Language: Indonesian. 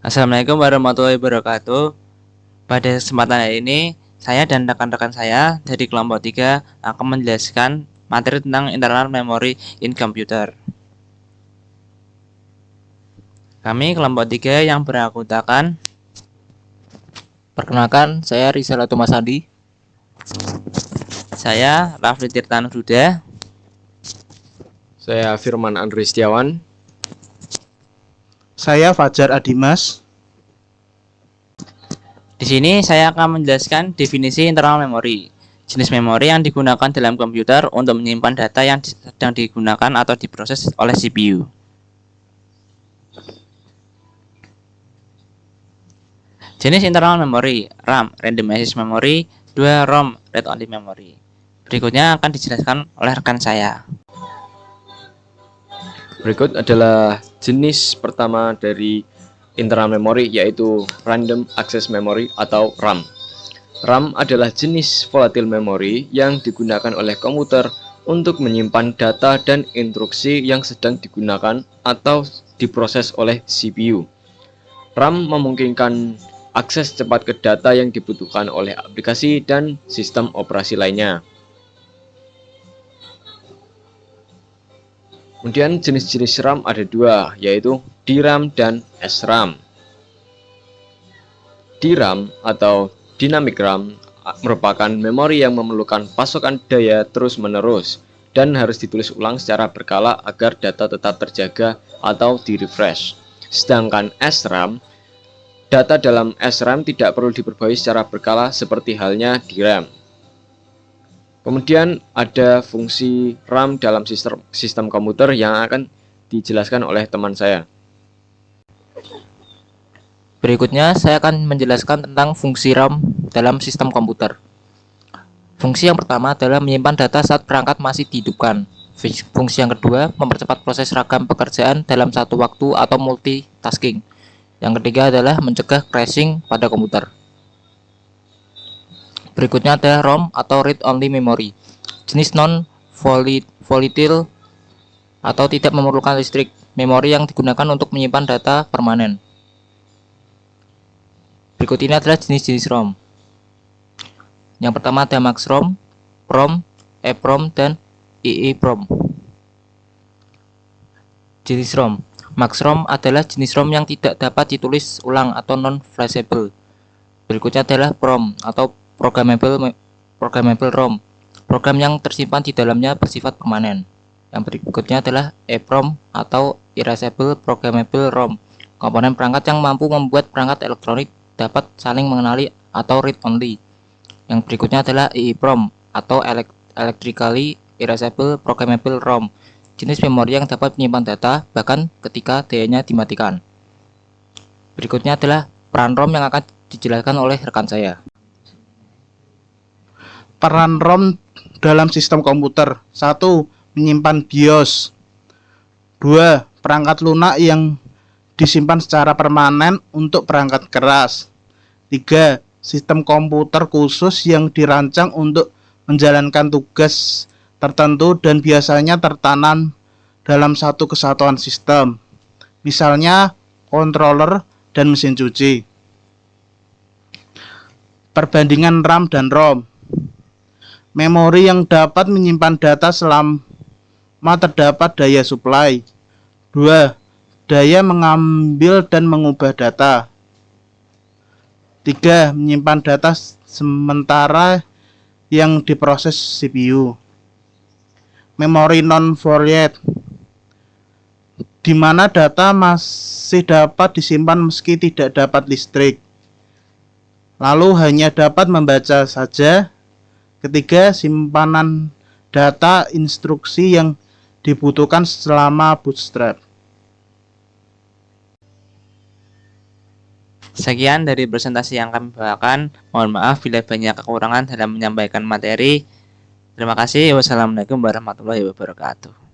Assalamualaikum warahmatullahi wabarakatuh. Pada kesempatan hari ini, saya dan rekan-rekan saya dari kelompok 3 akan menjelaskan materi tentang internal memory in computer. Kami kelompok 3 yang beranggotakan. Perkenalkan, saya Rizal Thomas Andi. Saya Rafli Tirta Nududa. Saya Firman Andri Setiawan. Saya Fajar Adimas. Di sini saya akan menjelaskan definisi internal memory, jenis memori yang digunakan dalam komputer untuk menyimpan data yang sedang digunakan atau diproses oleh CPU. Jenis internal memory, RAM, Random Access Memory, 2 ROM, Read Only Memory. Berikutnya akan dijelaskan oleh rekan saya. Berikut adalah jenis pertama dari internal memory, yaitu Random Access Memory atau RAM. RAM adalah jenis volatile memory yang digunakan oleh komputer untuk menyimpan data dan instruksi yang sedang digunakan atau diproses oleh CPU. RAM memungkinkan akses cepat ke data yang dibutuhkan oleh aplikasi dan sistem operasi lainnya. Kemudian jenis-jenis RAM ada dua, yaitu DRAM dan SRAM. DRAM atau Dynamic RAM merupakan memori yang memerlukan pasokan daya terus-menerus dan harus ditulis ulang secara berkala agar data tetap terjaga atau di-refresh. Sedangkan SRAM, data dalam SRAM tidak perlu diperbarui secara berkala seperti halnya DRAM. Kemudian ada fungsi RAM dalam sistem komputer yang akan dijelaskan oleh teman saya. Berikutnya, saya akan menjelaskan tentang fungsi RAM dalam sistem komputer. Fungsi yang pertama adalah menyimpan data saat perangkat masih dihidupkan. Fungsi yang kedua, mempercepat proses ragam pekerjaan dalam satu waktu atau multitasking. Yang ketiga adalah mencegah crashing pada komputer. Berikutnya ada ROM atau Read Only Memory, jenis non-volatile atau tidak memerlukan listrik, memori yang digunakan untuk menyimpan data permanen. Berikut ini adalah jenis-jenis ROM. Yang pertama ada Max ROM, PROM, EEPROM, dan EEPROM. Jenis ROM. Max ROM adalah jenis ROM yang tidak dapat ditulis ulang atau non-flashable. Berikutnya adalah PROM atau Programmable ROM. Program yang tersimpan di dalamnya bersifat permanen. Yang berikutnya adalah EEPROM atau Erasable Programmable ROM. Komponen perangkat yang mampu membuat perangkat elektronik dapat saling mengenali atau read only. Yang berikutnya adalah EEPROM atau Electrically Erasable Programmable ROM. Jenis memori yang dapat menyimpan data bahkan ketika dayanya dimatikan. Berikutnya adalah peran ROM yang akan dijelaskan oleh rekan saya. Peran ROM dalam sistem komputer. 1. Menyimpan BIOS. 2. Perangkat lunak yang disimpan secara permanen untuk perangkat keras. 3. Sistem komputer khusus yang dirancang untuk menjalankan tugas tertentu dan biasanya tertanam dalam satu kesatuan sistem. Misalnya controller dan mesin cuci. Perbandingan RAM dan ROM. Memori yang dapat menyimpan data selama terdapat daya suplai. 2. Daya mengambil dan mengubah data. 3. Menyimpan data sementara yang diproses CPU. Memori non-volatile, di mana data masih dapat disimpan meski tidak dapat listrik, lalu hanya dapat membaca saja. Ketiga, simpanan data instruksi yang dibutuhkan selama bootstrap. Sekian dari presentasi yang kami bawakan. Mohon maaf bila banyak kekurangan dalam menyampaikan materi. Terima kasih. Wassalamualaikum warahmatullahi wabarakatuh.